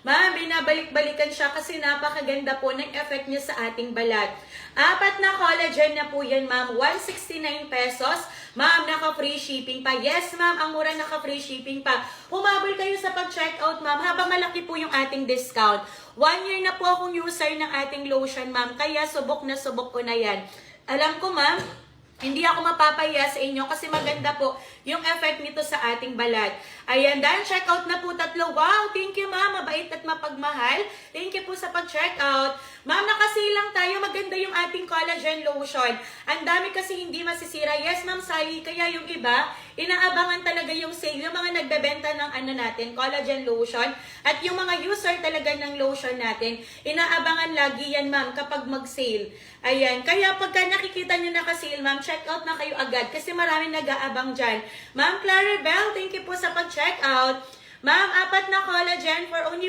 Ma'am, binabalik-balikan siya kasi napakaganda po ng effect niya sa ating balat. 4 na collagen na po yan, ma'am. 169 pesos. Ma'am, naka-free shipping pa. Yes, ma'am, ang mura naka-free shipping pa. Humabol kayo sa pag-checkout, ma'am, habang malaki po yung ating discount. 1 year na po akong user ng ating lotion, ma'am. Kaya subok na subok ko na yan. Alam ko, ma'am, hindi ako mapapahiya sa inyo kasi maganda po yung effect nito sa ating balat. Ayan, dahil check out na po 3. Wow, thank you ma'am, mabait at mapagmahal. Thank you po sa pag-check out. Ma'am, nakasilang tayo, maganda yung ating collagen lotion. Ang dami kasi hindi masisira. Yes ma'am, Sally, kaya yung iba, inaabangan talaga yung sale. Yung mga nagbebenta ng natin, collagen lotion. At yung mga user talaga ng lotion natin, inaabangan lagi yan ma'am kapag mag-sale. Ayan, kaya pagka nakikita nyo naka-sale ma'am, check out na kayo agad kasi maraming nag-aabang dyan. Ma'am Claribel, thank you po sa pag-check out. Ma'am, 4 na collagen for only